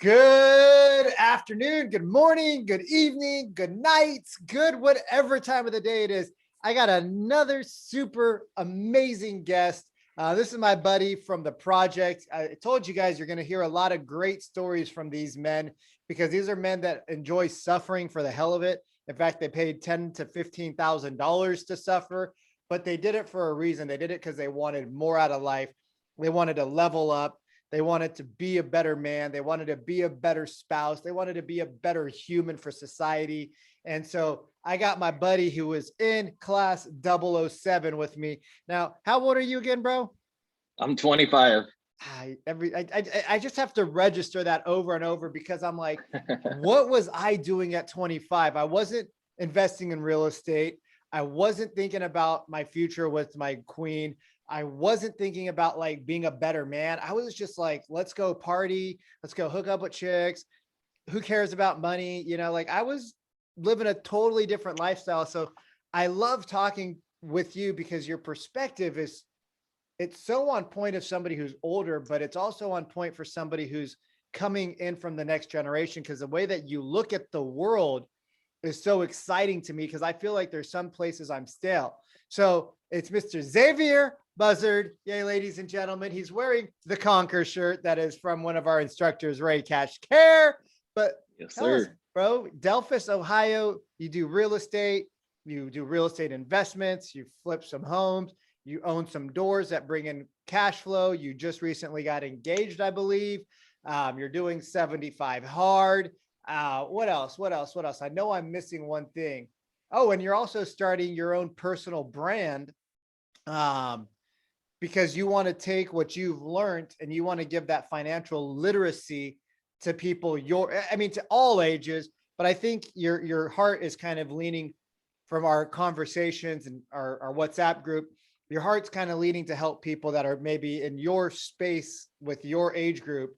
Good afternoon, good morning, good evening, good night, good whatever time of the day it is. I got another super amazing guest. This is my buddy from the project. I told you guys you're going to hear a lot of great stories from these men because these are men that enjoy suffering for the hell of it. In fact, they paid $10,000 to $15,000 to suffer, but they did it for a reason. They did it because they wanted more out of life. They wanted to level up. They wanted to be a better man. They wanted to be a better spouse. They wanted to be a better human for society. And so I got my buddy who was in class 007 with me. Now, how old are you again, bro? I'm 25. I just have to register that over and over because I'm like, what was I doing at 25? I wasn't investing in real estate. I wasn't thinking about my future with my queen. I wasn't thinking about like being a better man. I was just like, let's go party. Let's go hook up with chicks. Who cares about money? You know, like I was living a totally different lifestyle. So I love talking with you because your perspective it's so on point of somebody who's older, but it's also on point for somebody who's coming in from the next generation. Because the way that you look at the world is so exciting to me because I feel like there's some places I'm stale. So it's Mr. Xavier Buzzard. Yay, ladies and gentlemen. He's wearing the Conquer shirt that is from one of our instructors, Ray Cash Care. But Yes, tell us, sir. bro, Delphus, Ohio, you do real estate, you do real estate investments, you flip some homes, you own some doors that bring in cash flow. You just recently got engaged, I believe. You're doing 75 hard. What else? I know I'm missing one thing. Oh, and you're also starting your own personal brand because you want to take what you've learned and you want to give that financial literacy to people to all ages. But I think your heart is kind of leaning from our conversations and our WhatsApp group. Your heart's kind of leaning to help people that are maybe in your space with your age group.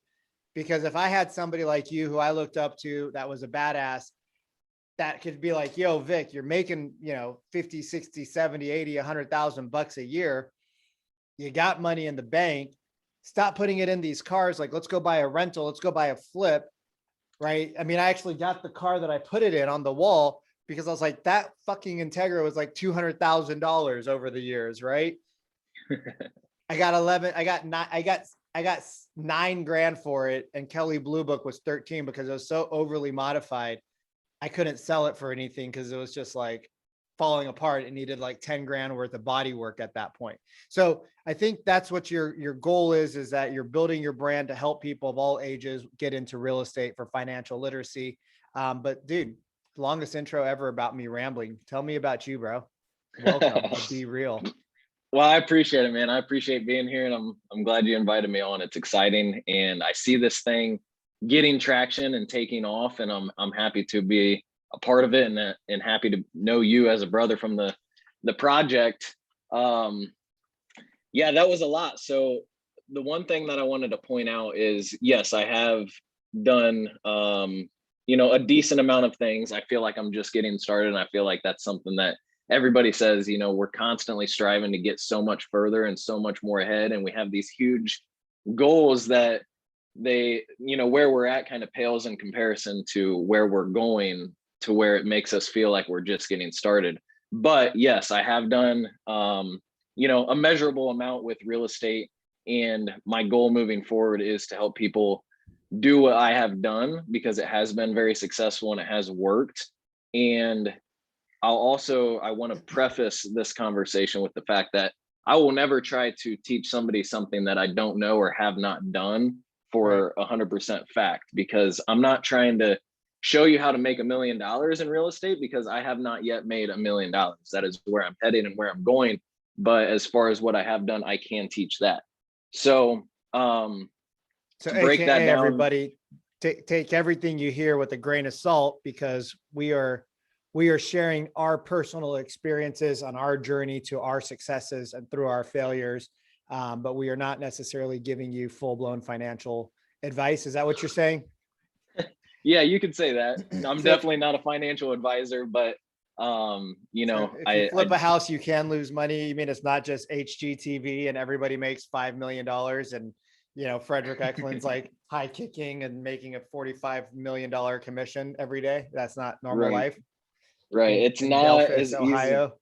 Because if I had somebody like you who I looked up to that was a badass, that could be like, yo, Vic, you're making, 50, 60, 70, 80, $100,000 a year. You got money in the bank. Stop putting it in these cars. Like, let's go buy a rental. Let's go buy a flip. Right. I mean, I actually got the car that I put it in on the wall because I was like, that fucking Integra was like $200,000 over the years. Right. I got $9,000 for it. And Kelly Blue Book was 13 because it was so overly modified. I couldn't sell it for anything because it was just like falling apart. It needed like 10 grand worth of body work at that point. So I think that's what your goal is that you're building your brand to help people of all ages get into real estate for financial literacy. But dude, longest intro ever about me rambling. Tell me about you, bro. Welcome to Be Real. Well, I appreciate it, man. I appreciate being here, and I'm glad you invited me on. It's exciting, and I see this thing getting traction and taking off, and I'm happy to be a part of it, and happy to know you as a brother from the project. Yeah, that was a lot. So the one thing that I wanted to point out is, yes, I have done a decent amount of things. I feel like I'm just getting started, and I feel like that's something that everybody says, we're constantly striving to get so much further and so much more ahead, and we have these huge goals that where we're at kind of pales in comparison to where we're going, to where it makes us feel like we're just getting started. But yes, I have done a measurable amount with real estate, and my goal moving forward is to help people do what I have done because it has been very successful and it has worked. And I want to preface this conversation with the fact that I will never try to teach somebody something that I don't know or have not done for 100% fact, because I'm not trying to show you how to make $1 million in real estate because I have not yet made $1 million. That is where I'm heading and where I'm going. But as far as what I have done, I can teach that. So, to break AKA that down, everybody, take everything you hear with a grain of salt because we are sharing our personal experiences on our journey to our successes and through our failures. But we are not necessarily giving you full-blown financial advice. Is that what you're saying? Yeah, you could say that. I'm definitely not a financial advisor, but if you flip a house, you can lose money. You mean it's not just HGTV and everybody makes $5 million and Frederick Eklund's like high kicking and making a $45 million commission every day. That's not normal Right. life Right. It's in not Delphus, as easy. Ohio.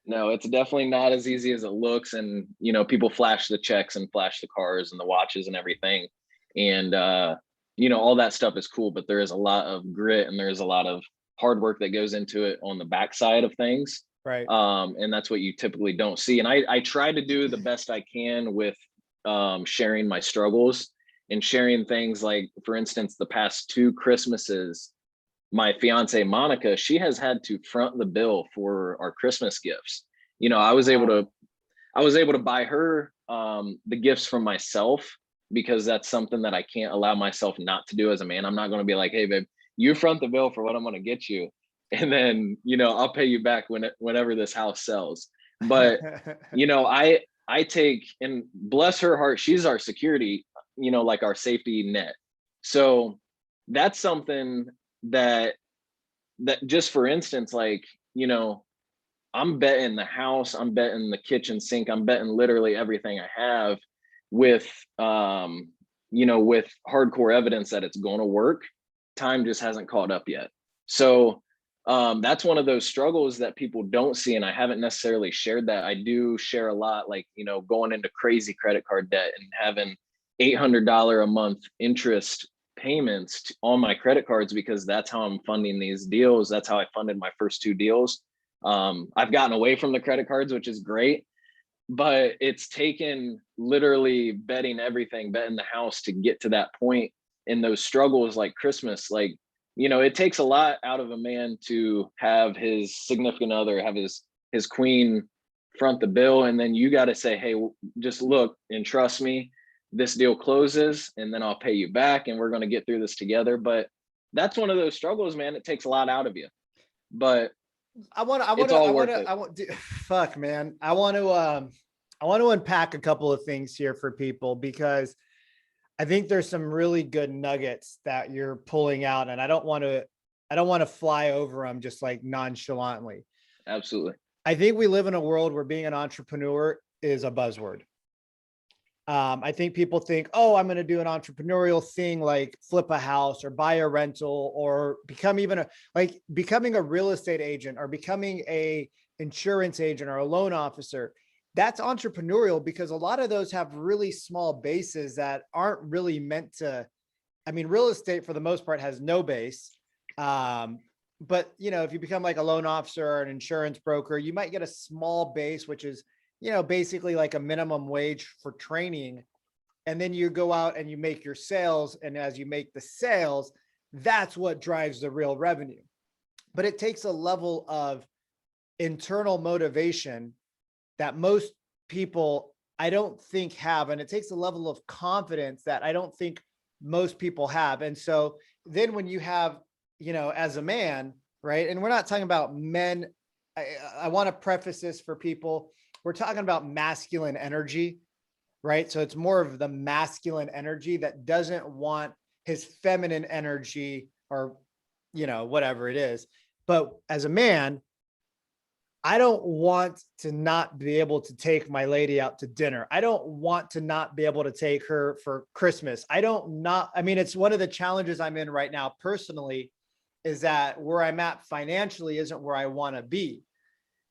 No, it's definitely not as easy as it looks. And, people flash the checks and flash the cars and the watches and everything. And, all that stuff is cool, but there is a lot of grit and there's a lot of hard work that goes into it on the backside of things. Right. And that's what you typically don't see. And I try to do the best I can with sharing my struggles and sharing things like, for instance, the past 2 Christmases, my fiance Monica, she has had to front the bill for our Christmas gifts. I was able to buy her the gifts from myself because that's something that I can't allow myself not to do as a man. I'm not going to be like, hey babe, you front the bill for what I'm going to get you, and then I'll pay you back whenever this house sells. But I take, and bless her heart, she's our security, like our safety net. So that's something that just, for instance, like, I'm betting the house, I'm betting the kitchen sink, I'm betting literally everything I have with with hardcore evidence that it's going to work. Time just hasn't caught up yet. So that's one of those struggles that people don't see, and I haven't necessarily shared that. I do share a lot, like, going into crazy credit card debt and having $800 a month interest payments on my credit cards, because that's how I'm funding these deals. That's how I funded my first 2 deals. I've gotten away from the credit cards, which is great, but it's taken literally betting everything, betting the house to get to that point. In those struggles like Christmas, like, it takes a lot out of a man to have his significant other, have his queen front the bill. And then you got to say, hey, just look and trust me, this deal closes and then I'll pay you back and we're going to get through this together. But that's one of those struggles, man. It takes a lot out of you, but fuck, man. I want to unpack a couple of things here for people, because I think there's some really good nuggets that you're pulling out, and I don't want to fly over them just like nonchalantly. Absolutely. I think we live in a world where being an entrepreneur is a buzzword. I think people think, oh, I'm going to do an entrepreneurial thing like flip a house or buy a rental or becoming a real estate agent or becoming a insurance agent or a loan officer. That's entrepreneurial, because a lot of those have really small bases that aren't really meant to. I mean, real estate for the most part has no base. But if you become like a loan officer or an insurance broker, you might get a small base, which is basically like a minimum wage for training. And then you go out and you make your sales. And as you make the sales, that's what drives the real revenue. But it takes a level of internal motivation that most people, I don't think, have. And it takes a level of confidence that I don't think most people have. And so then when you have, as a man, right? And we're not talking about men. I want to preface this for people. We're talking about masculine energy, right? So it's more of the masculine energy that doesn't want his feminine energy or, whatever it is. But as a man, I don't want to not be able to take my lady out to dinner. I don't want to not be able to take her for Christmas. It's one of the challenges I'm in right now personally, is that where I'm at financially isn't where I want to be.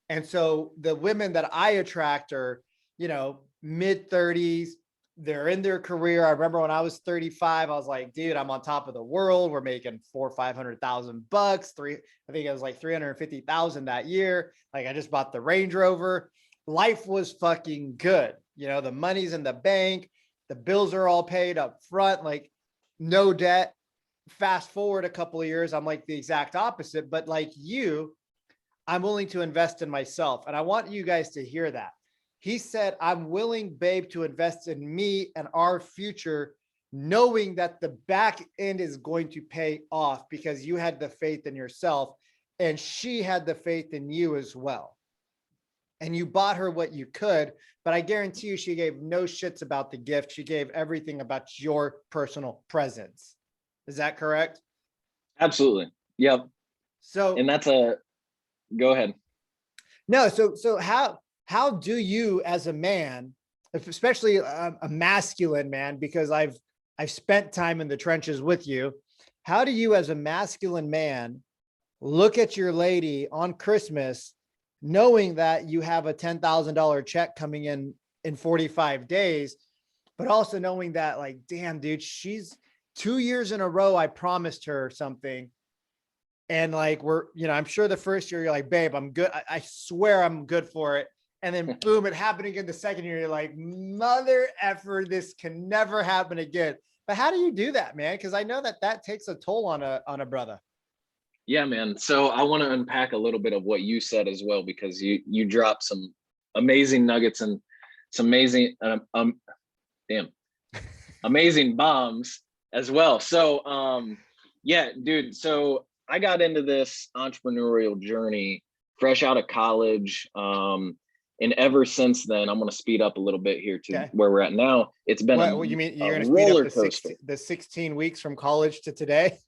And so the women that I attract are, mid 30s, they're in their career. I remember when I was 35, I was like, dude, I'm on top of the world. We're making $400,000 or $500,000. I think it was like 350,000 that year. Like, I just bought the Range Rover. Life was fucking good. The money's in the bank. The bills are all paid up front, like no debt. Fast forward a couple of years, I'm like the exact opposite, but like you, I'm willing to invest in myself. And I want you guys to hear that. He said, I'm willing, babe, to invest in me and our future, knowing that the back end is going to pay off because you had the faith in yourself and she had the faith in you as well. And you bought her what you could, but I guarantee you she gave no shits about the gift. She gave everything about your personal presence. Is that correct? Absolutely. Yep. So, and go ahead. No. So how do you as a man especially a masculine man, because I've spent time in the trenches with you. How do you, as a masculine man, look at your lady on Christmas, knowing that you have a $10,000 check coming in 45 days, but also knowing that, like, damn, dude, she's 2 years in a row, I promised her something. And like, I'm sure the first year you're like, babe, I'm good. I swear I'm good for it. And then boom, it happened again the second year. You're like, mother effer, this can never happen again. But how do you do that, man? Because I know that takes a toll on a brother. Yeah, man. So I want to unpack a little bit of what you said as well, because you dropped some amazing nuggets and some amazing amazing bombs as well. So yeah, dude. So I got into this entrepreneurial journey fresh out of college. And ever since then, I'm going to speed up a little bit here to where we're at now. It's been what you mean you're going to speed up the 16 weeks from college to today?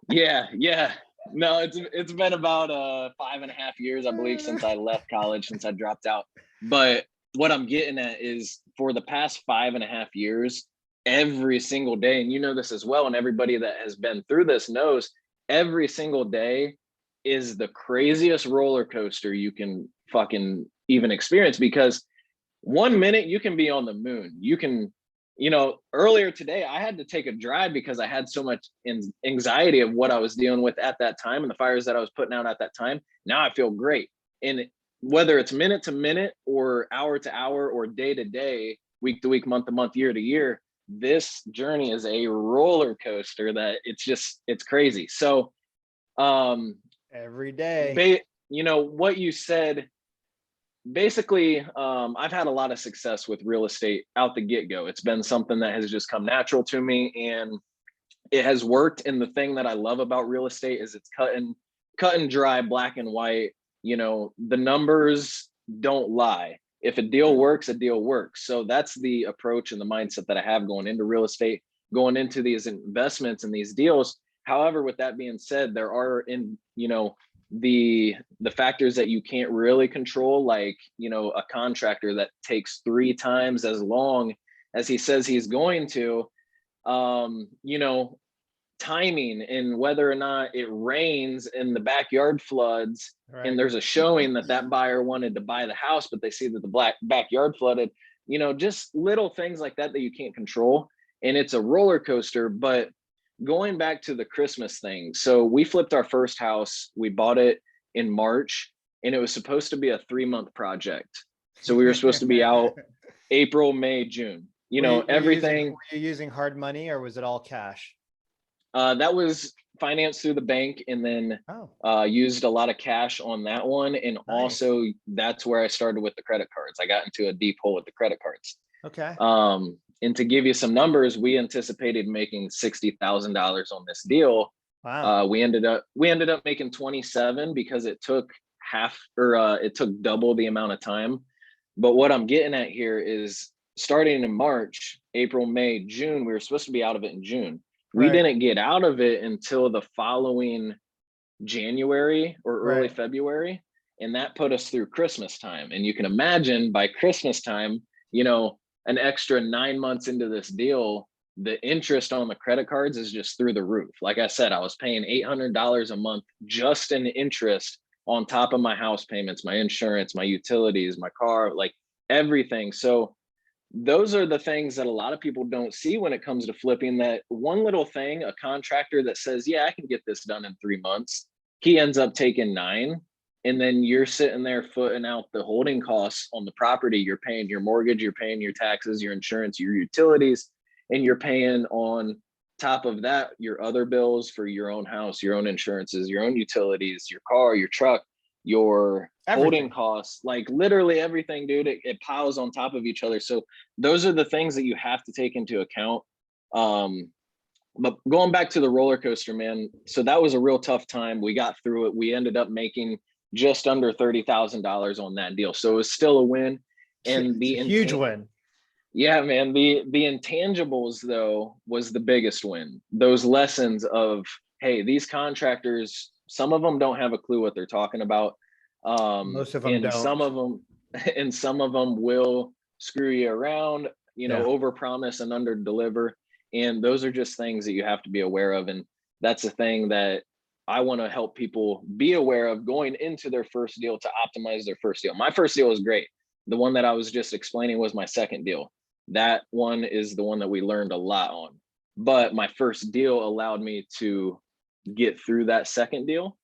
Yeah. No, it's been about 5.5 years, I believe, since I left college, since I dropped out. But what I'm getting at is, for the past 5.5 years, every single day, and you know this as well, and everybody that has been through this knows, every single day is the craziest roller coaster you can fucking even experience. Because 1 minute you can be on the moon, you can, earlier today I had to take a drive because I had so much anxiety of what I was dealing with at that time and the fires that I was putting out at that time. Now I feel great. And whether it's minute to minute or hour to hour or day to day, week to week, month to month, year to year, this journey is a roller coaster that it's crazy. So every day, what you said, basically, I've had a lot of success with real estate out the get-go. It's been something that has just come natural to me, and it has worked. And the thing that I love about real estate is it's cut and dry, black and white. The numbers don't lie. If a deal works, a deal works. So that's the approach and the mindset that I have going into real estate, going into these investments and these deals. However, with that being said, there are the factors that you can't really control, like a contractor that takes 3 times as long as he says he's going to, timing, and whether or not it rains and the backyard floods, right, and there's a showing that buyer wanted to buy the house, but they see that the backyard flooded, just little things like that you can't control. And it's a roller coaster. But going back to the Christmas thing, so we flipped our first house. We bought it in March, and it was supposed to be a 3-month project. So we were supposed to be out April, May, June. Everything. Were you using hard money, or was it all cash? That was financed through the bank, and then used a lot of cash on that one. And nice. Also, that's where I started with the credit cards. I got into a deep hole with the credit cards. Okay. And to give you some numbers, we anticipated making $60,000 on this deal. Wow. We ended up making 27 because it took double the amount of time. But what I'm getting at here is, starting in March, April, May, June, we were supposed to be out of it in June. We didn't get out of it until the following January or early February. And that put us through Christmas time. And you can imagine, by Christmas time, an extra 9 months into this deal, the interest on the credit cards is just through the roof. Like I said, I was paying $800 a month just in interest on top of my house payments, my insurance, my utilities, my car, like everything. So those are the things that a lot of people don't see when it comes to flipping. That one little thing, a contractor that says, yeah, I can get this done in 3 months, he ends up taking 9. And then you're sitting there footing out the holding costs on the property. You're paying your mortgage, you're paying your taxes, your insurance, your utilities, and you're paying on top of that your other bills for your own house, your own insurances, your own utilities, your car, your truck, your holding costs, like literally everything, dude. It piles on top of each other. So those are the things that you have to take into account. But going back to the roller coaster, man, so that was a real tough time. We got through it. We ended up making just under $30,000 on that deal. So it was still a win. And it's a huge win. Yeah, man. The intangibles, though, was the biggest win. Those lessons of, hey, these contractors, some of them don't have a clue what they're talking about. Most of them don't. Some of them will screw you around, Yeah. over promise and under deliver. And those are just things that you have to be aware of. And that's a thing that I want to help people be aware of going into their first deal to optimize their first deal. My first deal was great. The one that I was just explaining was my second deal. That one is the one that we learned a lot on. But my first deal allowed me to get through that second deal,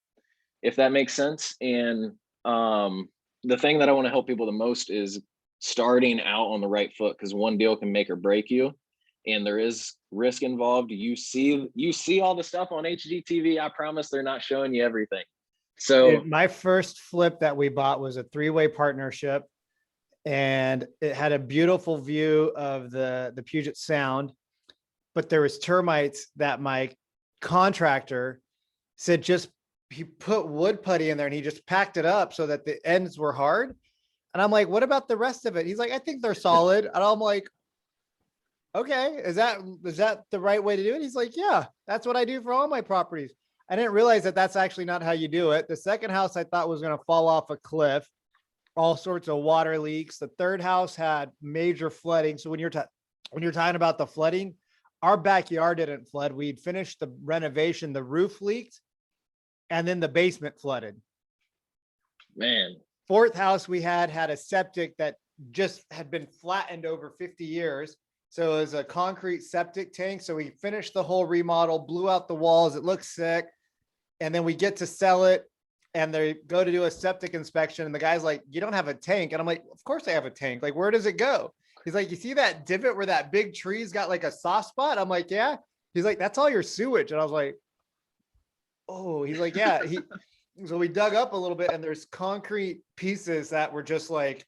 if that makes sense. And the thing that I want to help people the most is starting out on the right foot, because one deal can make or break you, and there is risk involved. You see all the stuff on HGTV. I promise they're not showing you everything. So Dude, my first flip that we bought was a 3-way partnership, and it had a beautiful view of the Puget Sound, but there was termites that my contractor said he put wood putty in there and he just packed it up so that the ends were hard. And I'm like, what about the rest of it? He's like, I think they're solid. And I'm like, okay, is that the right way to do it? He's like, yeah, that's what I do for all my properties. I didn't realize that that's actually not how you do it. The second house I thought was going to fall off a cliff, all sorts of water leaks. The third house had major flooding. So when you're talking about the flooding, our backyard didn't flood. We'd finished the renovation, the roof leaked, and then the basement flooded. man, Fourth house we had a septic that just had been flattened over 50 years. So it was a concrete septic tank. So we finished the whole remodel, blew out the walls. It looked sick. And then we get to sell it, and they go to do a septic inspection. And the guy's like, you don't have a tank. And I'm like, of course I have a tank. Like, where does it go? He's like, you see that divot where that big tree's got like a soft spot? I'm like, yeah. He's like, that's all your sewage. And I was like, oh, he's like, yeah. So we dug up a little bit, and there's concrete pieces that were just like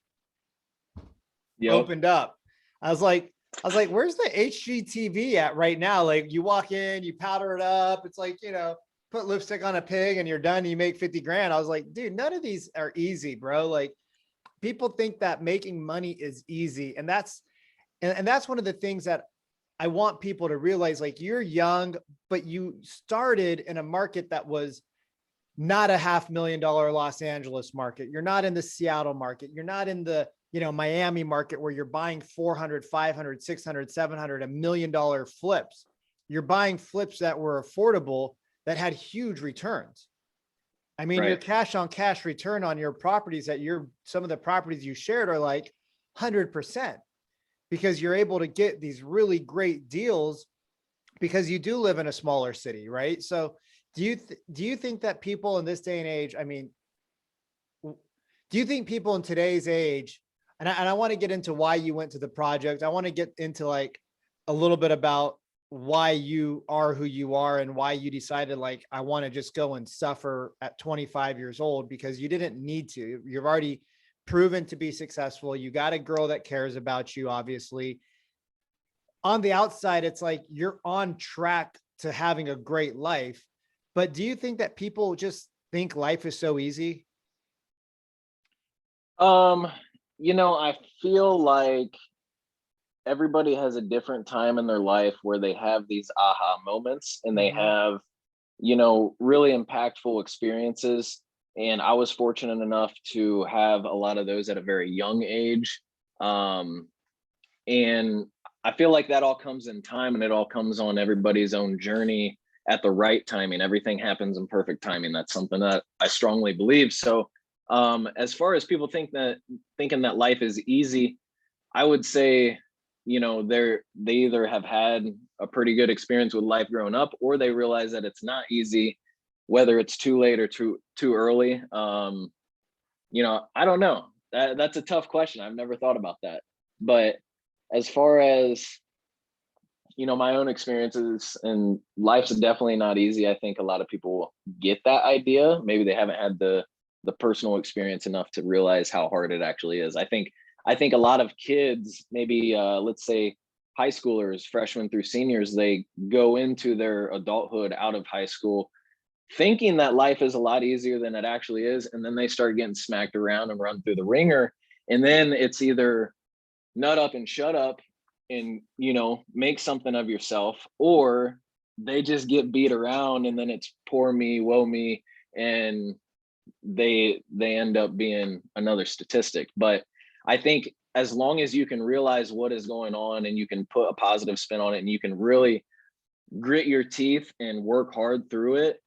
opened up. I was like, where's the HGTV at right now? Like, you walk in, you powder it up. It's like, put lipstick on a pig and you're done. And you make 50 grand. I was like, dude, none of these are easy, bro. Like, people think that making money is easy. And that's one of the things that I want people to realize. Like, you're young, but you started in a market that was not a $500,000 Los Angeles market. You're not in the Seattle market. You're not in the, Miami market where you're buying 400, 500, 600, 700, $1 million flips. You're buying flips that were affordable, that had huge returns. I mean, right. Your cash on cash return on your properties some of the properties you shared are like 100%, because you're able to get these really great deals because you do live in a smaller city, right? So do you think that people in this day and age, I mean, do you think people in today's age, and I want to get into why you went to the project. I want to get into like a little bit about why you are who you are and why you decided, like, I want to just go and suffer at 25 years old, because you didn't need to. You've already proven to be successful. You got a girl that cares about you, obviously. On the outside, it's like you're on track to having a great life. But do you think that people just think life is so easy? I feel like everybody has a different time in their life where they have these aha moments, and they have, really impactful experiences. And I was fortunate enough to have a lot of those at a very young age. And I feel like that all comes in time, and it all comes on everybody's own journey at the right timing. Everything happens in perfect timing. That's something that I strongly believe. So as far as people thinking that life is easy, I would say, they either have had a pretty good experience with life growing up, or they realize that it's not easy, whether it's too late or too early. I don't know. That's a tough question. I've never thought about that. But as far as, my own experiences, and life's definitely not easy. I think a lot of people get that idea. Maybe they haven't had the personal experience enough to realize how hard it actually is. I think a lot of kids, maybe let's say high schoolers, freshmen through seniors, they go into their adulthood out of high school thinking that life is a lot easier than it actually is. And then they start getting smacked around and run through the ringer. And then it's either nut up and shut up and, make something of yourself, or they just get beat around, and then it's poor me, woe me, and they end up being another statistic. But I think as long as you can realize what is going on and you can put a positive spin on it and you can really grit your teeth and work hard through it,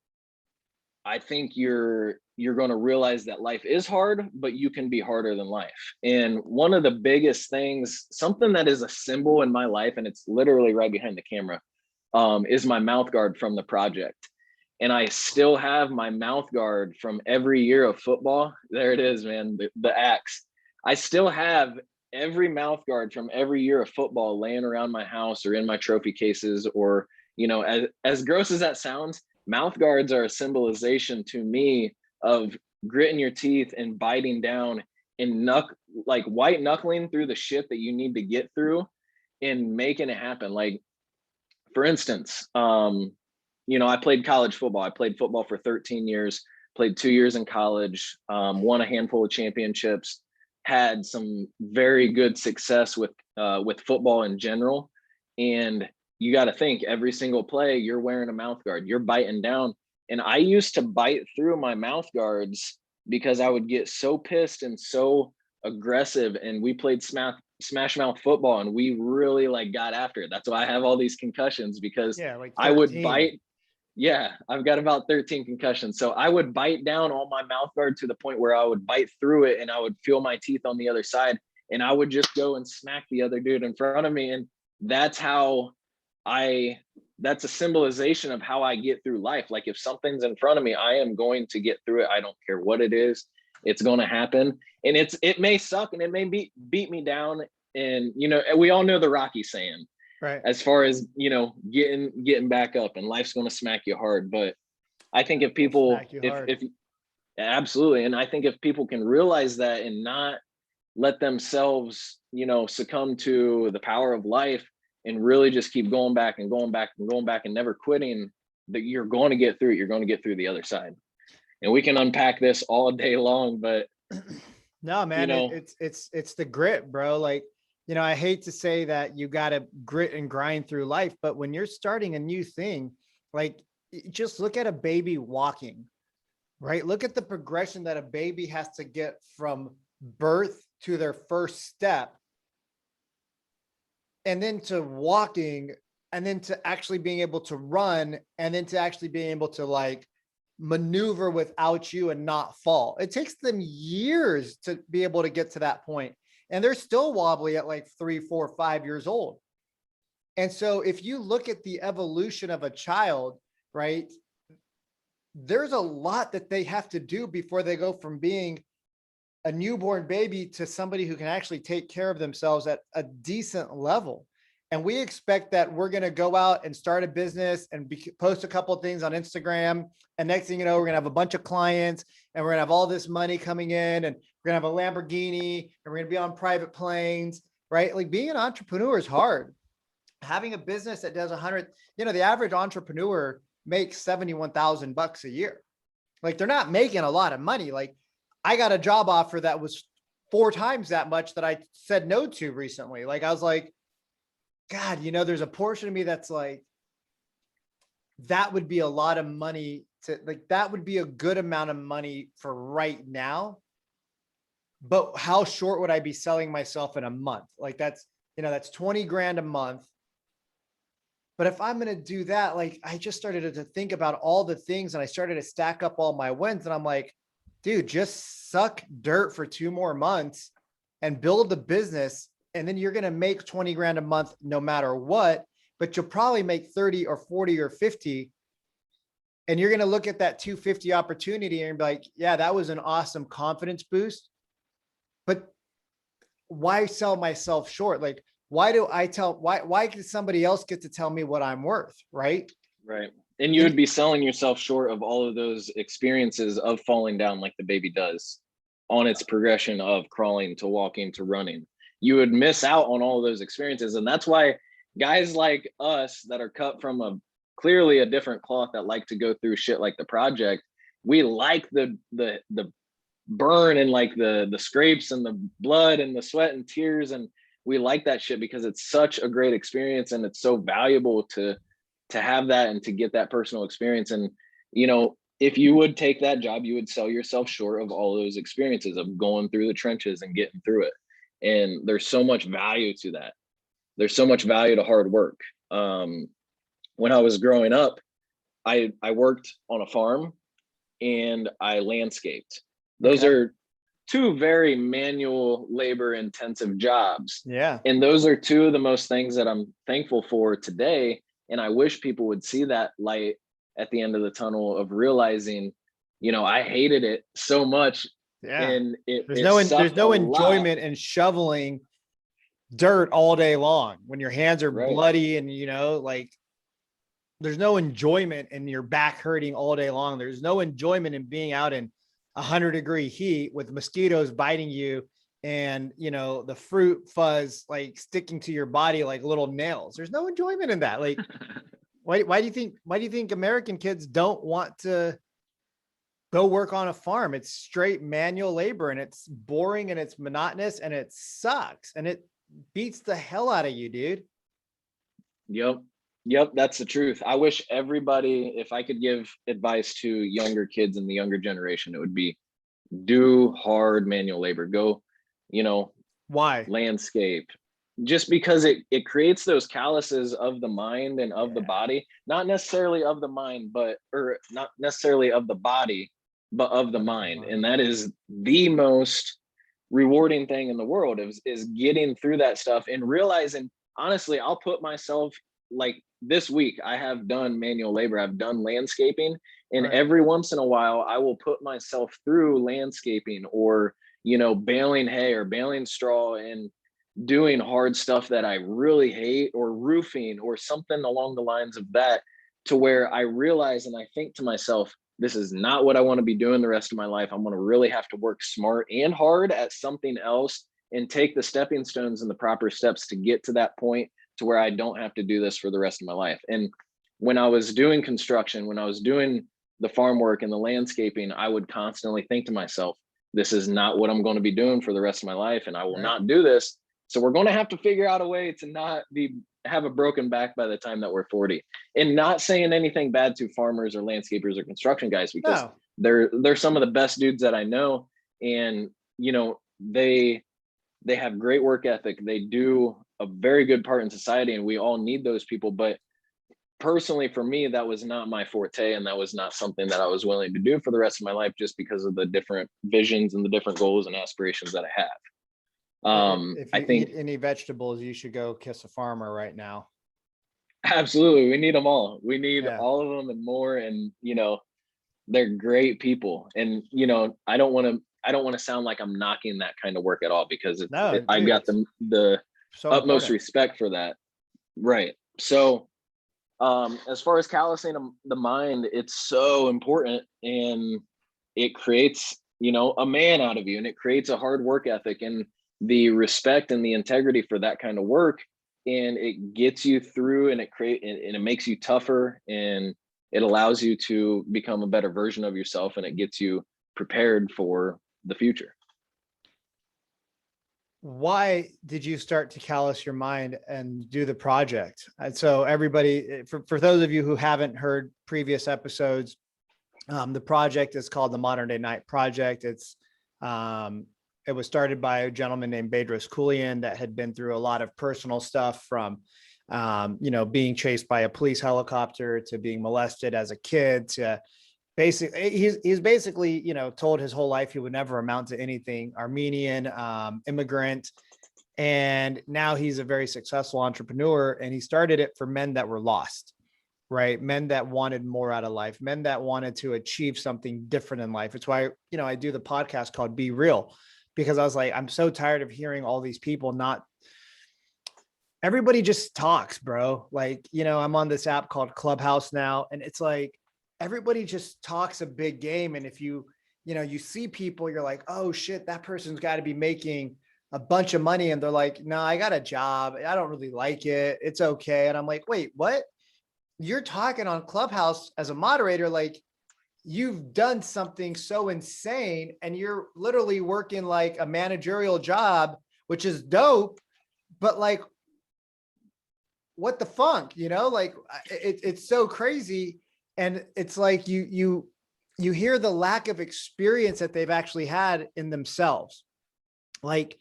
I think you're going to realize that life is hard, but you can be harder than life. And one of the biggest things, something that is a symbol in my life, and it's literally right behind the camera, is my mouth guard from the project. And I still have my mouth guard from every year of football. There it is, man, the axe. I still have every mouth guard from every year of football laying around my house or in my trophy cases, or, as gross as that sounds, mouth guards are a symbolization to me of gritting your teeth and biting down and like white knuckling through the shit that you need to get through and making it happen. Like, for instance, I played college football. I played football for 13 years, played 2 years in college, won a handful of championships, had some very good success with football in general. And you got to think, every single play, you're wearing a mouth guard, you're biting down. And I used to bite through my mouth guards because I would get so pissed and so aggressive. And we played smash mouth football, and we really like got after it. That's why I have all these concussions, because like I would 13. bite. Yeah, I've got about 13 concussions. So I would bite down on my mouth guard to the point where I would bite through it and I would feel my teeth on the other side, and I would just go and smack the other dude in front of me. And that's that's a symbolization of how I get through life. Like, if something's in front of me, I am going to get through it. I don't care what it is. It's going to happen. And it may suck and it may beat me down. And, we all know the Rocky saying, right, as far as, getting back up, and life's going to smack you hard. But I think if people, if absolutely. And I think if people can realize that and not let themselves, succumb to the power of life, and really just keep going back and going back and going back and never quitting, that you're going to get through it. You're going to get through the other side. And we can unpack this all day long, but no, man, it's the grit, bro. Like, I hate to say that you got to grit and grind through life, but when you're starting a new thing, like, just look at a baby walking, right? Look at the progression that a baby has to get from birth to their first step, and then to walking, and then to actually being able to run, and then to actually being able to like maneuver without you and not fall. It takes them years to be able to get to that point. And they're still wobbly at like 3, 4, 5 years old. And so if you look at the evolution of a child, right, there's a lot that they have to do before they go from being a newborn baby to somebody who can actually take care of themselves at a decent level. And we expect that we're going to go out and start a business and post a couple of things on Instagram. And next thing you know, we're going to have a bunch of clients, and we're going to have all this money coming in, and we're going to have a Lamborghini, and we're going to be on private planes, right? Like, being an entrepreneur is hard. Having a business that does 100, the average entrepreneur makes $71,000 a year. Like, they're not making a lot of money. Like, I got a job offer that was 4 times that much that I said no to recently. Like, I was like, God, there's a portion of me that's like, that would be a lot of money that would be a good amount of money for right now. But how short would I be selling myself in a month? Like, that's 20 grand a month. But if I'm going to do that, like, I just started to think about all the things, and I started to stack up all my wins, and I'm like, dude, just suck dirt for 2 more months and build the business. And then you're going to make 20 grand a month no matter what, but you'll probably make 30 or 40 or 50. And you're going to look at that 250 opportunity and be like, yeah, that was an awesome confidence boost. But why sell myself short? Like, why does somebody else get to tell me what I'm worth? Right. Right. And you would be selling yourself short of all of those experiences of falling down, like the baby does on its progression of crawling to walking to running. You would miss out on all of those experiences. And that's why guys like us that are cut from clearly a different cloth, that like to go through shit like the project, we like the burn and like the scrapes and the blood and the sweat and tears. And we like that shit because it's such a great experience, and it's so valuable to have that and to get that personal experience. And, if you would take that job, you would sell yourself short of all those experiences of going through the trenches and getting through it. And there's so much value to that. There's so much value to hard work. When I was growing up, I worked on a farm and I landscaped. Those Okay. are two very manual labor intensive jobs. Yeah. And those are two of the most things that I'm thankful for today. And I wish people would see that light at the end of the tunnel of realizing, I hated it so much, Yeah. and There's it there's sucked a no lot. enjoyment in shoveling dirt all day long when your hands are Right. bloody and like there's no enjoyment in your back hurting all day long. There's no enjoyment in being out in 100-degree heat with mosquitoes biting you and the fruit fuzz like sticking to your body like little nails. There's no enjoyment in that. Like why do you think American kids don't want to go work on a farm? It's straight manual labor and it's boring and it's monotonous and it sucks and it beats the hell out of you, dude. Yep, that's the truth. I wish everybody, if I could give advice to younger kids in the younger generation, it would be do hard manual labor. Go, Why? landscape. Just because it creates those calluses of the mind and of the Yeah. body, not necessarily of the mind, or not necessarily of the body, but of the mind. And that is the most rewarding thing in the world is getting through that stuff and realizing, honestly, I'll put myself, like this week, I have done manual labor, I've done landscaping, and Right. every once in a while I will put myself through landscaping or, baling hay or baling straw and doing hard stuff that I really hate, or roofing or something along the lines of that, to where I realize and I think to myself, this is not what I want to be doing the rest of my life. I'm going to really have to work smart and hard at something else and take the stepping stones and the proper steps to get to that point to where I don't have to do this for the rest of my life. And when I was doing construction, when I was doing the farm work and the landscaping, I would constantly think to myself, this is not what I'm going to be doing for the rest of my life, and I will not do this. So we're going to have to figure out a way to not have a broken back by the time that we're 40. And not saying anything bad to farmers or landscapers or construction guys, because No. they're some of the best dudes that I know. And they have great work ethic. They do a very good part in society, and we all need those people. But personally, for me, that was not my forte, and that was not something that I was willing to do for the rest of my life, just because of the different visions and the different goals and aspirations that I have. If I you think eat any vegetables, you should go kiss a farmer right now. absolutely we need them all. We need Yeah. all of them and more. And they're great people. And I don't want to sound like I'm knocking that kind of work at all, because No, I've dude, got it's the so utmost important. respect for that. Right. So as far as callousing the mind, it's so important, and it creates a man out of you, and it creates a hard work ethic and the respect and the integrity for that kind of work, and it gets you through, and it makes you tougher, and it allows you to become a better version of yourself, and it gets you prepared for the future. Why did you start to callous your mind and do the project? And so everybody, for those of you who haven't heard previous episodes, the project is called the Modern Day Night Project. It was started by a gentleman named Bedros Keuilian that had been through a lot of personal stuff, from being chased by a police helicopter to being molested as a kid to basically he's basically told his whole life he would never amount to anything. Armenian immigrant, and now he's a very successful entrepreneur, and he started it for men that were lost, right? Men that wanted more out of life, men that wanted to achieve something different in life. It's why I do the podcast called Be Real, because I was like, I'm so tired of hearing all these people. Not everybody just talks, bro. Like I'm on this app called Clubhouse now, and it's like everybody just talks a big game. And if you see people, you're like, oh shit, that person's got to be making a bunch of money. And they're like, no, I got a job. I don't really like it. It's okay. And I'm like, wait, what? You're talking on Clubhouse as a moderator, like you've done something so insane, and you're literally working like a managerial job, which is dope. But like, what the funk, like it's so crazy. And it's like you hear the lack of experience that they've actually had in themselves. Like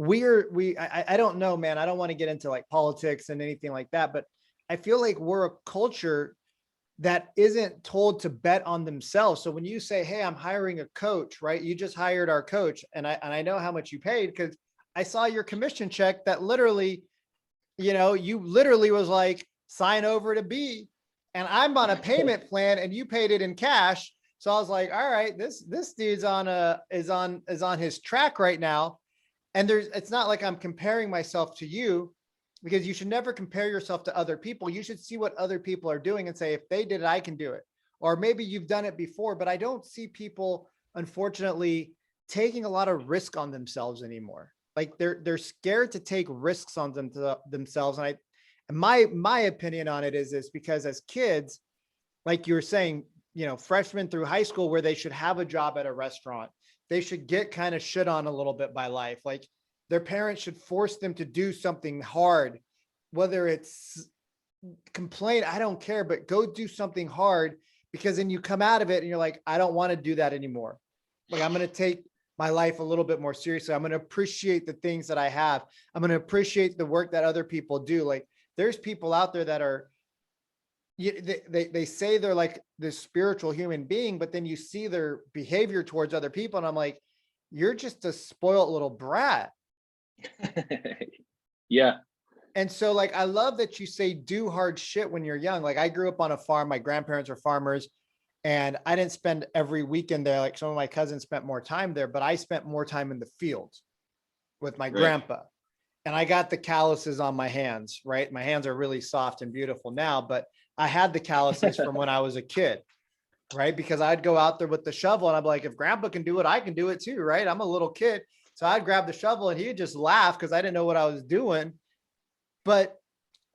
I don't know, man. I don't want to get into like politics and anything like that, but I feel like we're a culture that isn't told to bet on themselves. So when you say, hey, I'm hiring a coach, right? You just hired our coach, and I know how much you paid because I saw your commission check that literally, you literally was like, sign over to B, and I'm on a payment plan and you paid it in cash. So I was like, all right, this dude's is on his track right now. And it's not like I'm comparing myself to you, because you should never compare yourself to other people. You should see what other people are doing and say, if they did it, I can do it. Or maybe you've done it before, but I don't see people, unfortunately, taking a lot of risk on themselves anymore. Like they're scared to take risks on themselves. And my opinion on it is because as kids, like you were saying, freshmen through high school, where they should have a job at a restaurant, they should get kind of shit on a little bit by life. Like their parents should force them to do something hard, whether it's complain, I don't care, but go do something hard, because then you come out of it and you're like, I don't want to do that anymore. Like, I'm going to take my life a little bit more seriously. I'm going to appreciate the things that I have. I'm going to appreciate the work that other people do. Like there's people out there that are, they say they're like this spiritual human being, but then you see their behavior towards other people. And I'm like, you're just a spoiled little brat. Yeah. And so like, I love that you say do hard shit when you're young. Like I grew up on a farm. My grandparents were farmers, and I didn't spend every weekend there. Like some of my cousins spent more time there, but I spent more time in the fields with my grandpa. And I got the calluses on my hands, right? My hands are really soft and beautiful now, but I had the calluses from when I was a kid, right? Because I'd go out there with the shovel and I'm like, if grandpa can do it, I can do it too, right? I'm a little kid. So I'd grab the shovel and he'd just laugh because I didn't know what I was doing. But